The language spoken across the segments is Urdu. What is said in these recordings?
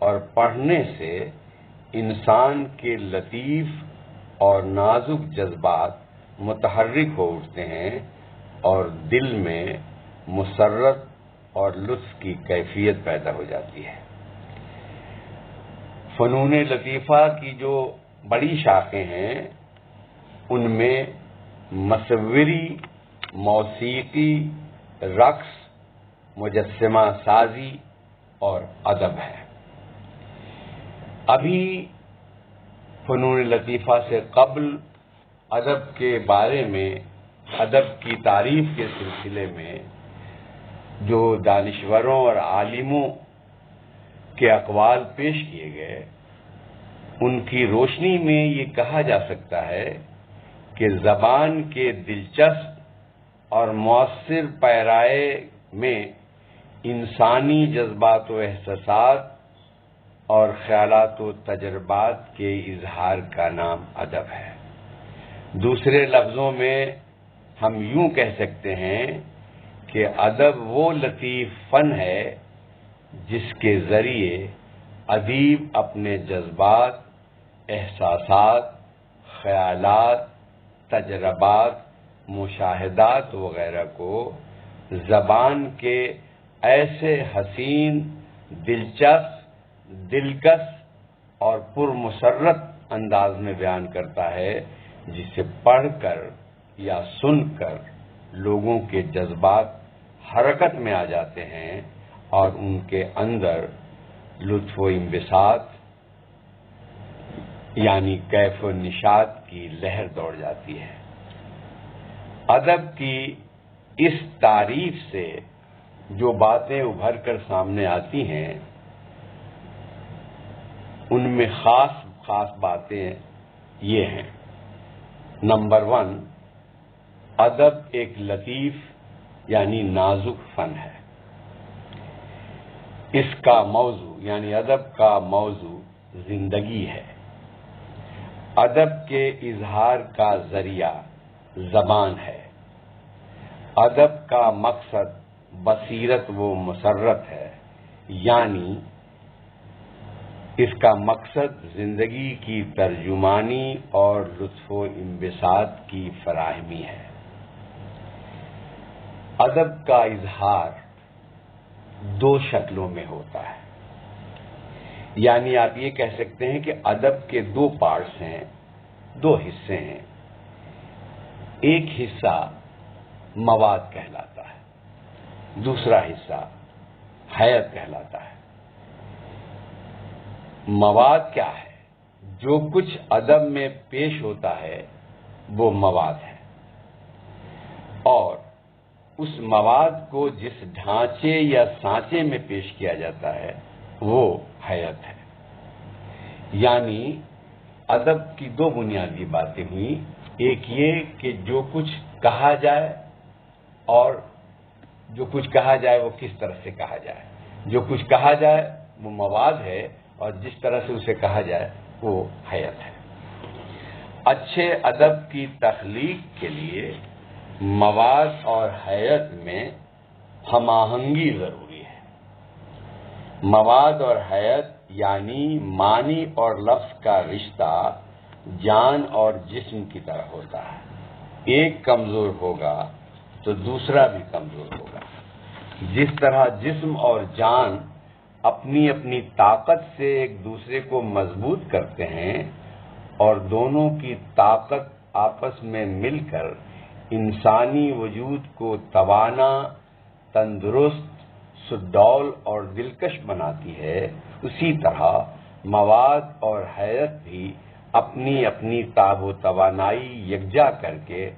اور پڑھنے سے انسان کے لطیف اور نازک جذبات متحرک ہو اٹھتے ہیں اور دل میں مسرت اور لطف کی کیفیت پیدا ہو جاتی ہے۔ فنون لطیفہ کی جو بڑی شاخیں ہیں ان میں مصوری، موسیقی، رقص، مجسمہ سازی اور ادب ہے۔ ابھی فنون لطیفہ سے قبل ادب کے بارے میں، ادب کی تعریف کے سلسلے میں جو دانشوروں اور عالموں کے اقوال پیش کیے گئے، ان کی روشنی میں یہ کہا جا سکتا ہے کہ زبان کے دلچسپ اور مؤثر پیرائے میں انسانی جذبات و احساسات اور خیالات و تجربات کے اظہار کا نام ادب ہے۔ دوسرے لفظوں میں ہم یوں کہہ سکتے ہیں کہ ادب وہ لطیف فن ہے جس کے ذریعے ادیب اپنے جذبات، احساسات، خیالات، تجربات، مشاہدات وغیرہ کو زبان کے ایسے حسین، دلچسپ، دلکش اور پرمسرت انداز میں بیان کرتا ہے جسے پڑھ کر یا سن کر لوگوں کے جذبات حرکت میں آ جاتے ہیں اور ان کے اندر لطف و انبساط یعنی کیف و نشاط کی لہر دوڑ جاتی ہے۔ ادب کی اس تعریف سے جو باتیں ابھر کر سامنے آتی ہیں ان میں خاص باتیں یہ ہیں۔ نمبر 1، ادب ایک لطیف یعنی نازک فن ہے۔ اس کا موضوع یعنی ادب کا موضوع زندگی ہے۔ ادب کے اظہار کا ذریعہ زبان ہے۔ ادب کا مقصد بصیرت و مسرت ہے، یعنی اس کا مقصد زندگی کی ترجمانی اور لطف و انبساط کی فراہمی ہے۔ ادب کا اظہار 2 شکلوں میں ہوتا ہے، یعنی آپ یہ کہہ سکتے ہیں کہ ادب کے 2 پارٹس ہیں، 2 حصے ہیں۔ ایک حصہ مواد کہلاتا ہے، دوسرا حصہ حیت کہلاتا ہے۔ مواد کیا ہے؟ جو کچھ ادب میں پیش ہوتا ہے وہ مواد ہے، اور اس مواد کو جس ڈھانچے یا سانچے میں پیش کیا جاتا ہے وہ حیت ہے۔ یعنی ادب کی 2 بنیادی باتیں ہوئیں، ایک یہ کہ جو کچھ کہا جائے اور جو کچھ کہا جائے وہ کس طرح سے کہا جائے۔ جو کچھ کہا جائے وہ مواد ہے اور جس طرح سے اسے کہا جائے وہ حیت ہے۔ اچھے ادب کی تخلیق کے لیے مواد اور حیت میں ہم آہنگی ضروری ہے۔ مواد اور حیت یعنی معنی اور لفظ کا رشتہ جان اور جسم کی طرح ہوتا ہے۔ ایک کمزور ہوگا تو دوسرا بھی کمزور ہوگا۔ جس طرح جسم اور جان اپنی اپنی طاقت سے ایک دوسرے کو مضبوط کرتے ہیں اور دونوں کی طاقت آپس میں مل کر انسانی وجود کو توانا، تندرست، سڈول اور دلکش بناتی ہے، اسی طرح مواد اور حیت بھی اپنی اپنی تاب و توانائی یکجا کر کے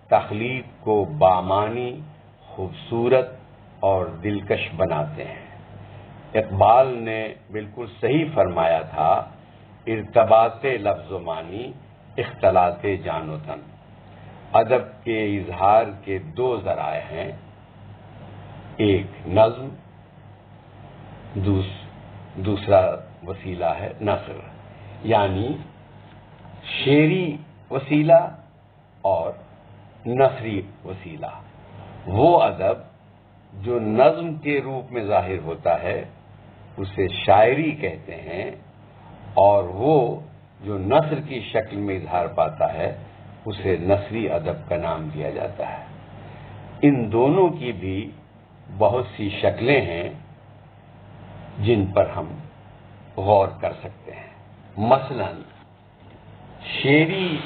تخلیق کو بامانی، خوبصورت اور دلکش بناتے ہیں۔ اقبال نے بالکل صحیح فرمایا تھا، ارتباط لفظ و معنی، اختلاط جان و تن۔ ادب کے اظہار کے 2 ذرائع ہیں، ایک نظم، دوسرا وسیلہ ہے نثر، یعنی شعری وسیلہ اور نثری وسیلہ۔ وہ ادب جو نظم کے روپ میں ظاہر ہوتا ہے اسے شاعری کہتے ہیں، اور وہ جو نثر کی شکل میں اظہار پاتا ہے اسے نثری ادب کا نام دیا جاتا ہے۔ ان دونوں کی بھی بہت سی شکلیں ہیں جن پر ہم غور کر سکتے ہیں۔ مثلا شعری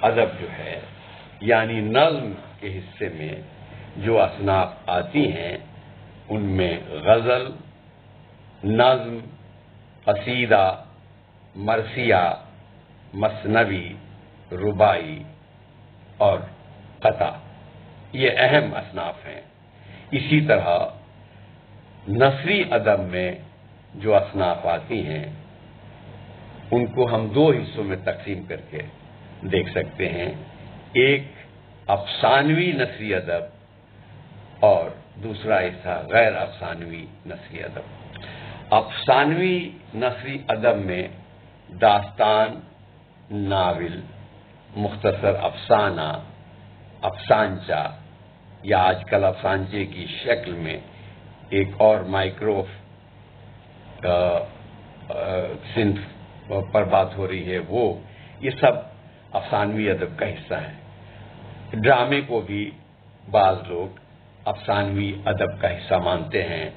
ادب جو ہے، یعنی نظم کے حصے میں جو اصناف آتی ہیں ان میں غزل، نظم، قصیدہ، مرثیہ، مثنوی، رباعی اور قطع، یہ اہم اصناف ہیں۔ اسی طرح نثری ادب میں جو اصناف آتی ہیں ان کو ہم دو حصوں میں تقسیم کر کے دیکھ سکتے ہیں، ایک افسانوی نثری ادب اور دوسرا حصہ غیر افسانوی نثری ادب۔ افسانوی نثری ادب میں داستان، ناول، مختصر افسانہ، افسانچہ، یا آج کل افسانچے کی شکل میں ایک اور مائکرو صنف پر بات ہو رہی ہے، یہ سب افسانوی ادب کا حصہ ہے۔ ڈرامے کو بھی بعض لوگ افسانوی ادب کا حصہ مانتے ہیں،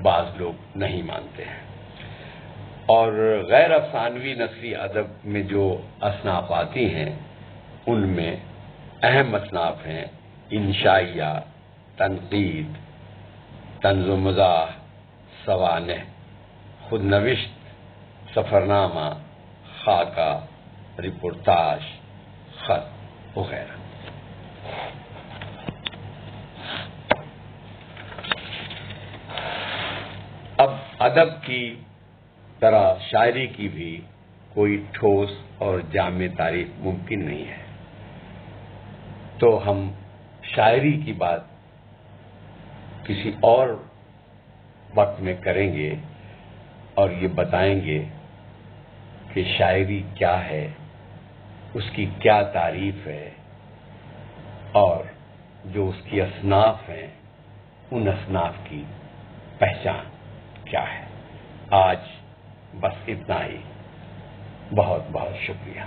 بعض لوگ نہیں مانتے ہیں۔ اور غیر افسانوی نثری ادب میں جو اصناف آتی ہیں ان میں اہم اصناف ہیں انشائیہ، تنقید، طنز و مزاح، سوانح، خود نوشت، سفرنامہ، خاکہ، رپورتاج، خط وغیرہ۔ اب ادب کی طرح شاعری کی بھی کوئی ٹھوس اور جامع تعریف ممکن نہیں ہے، تو ہم شاعری کی بات کسی اور وقت میں کریں گے اور یہ بتائیں گے کہ شاعری کیا ہے، اس کی کیا تعریف ہے، اور جو اس کی اصناف ہیں ان اصناف کی پہچان کیا ہے۔ آج بس اتنا ہی، بہت بہت شکریہ۔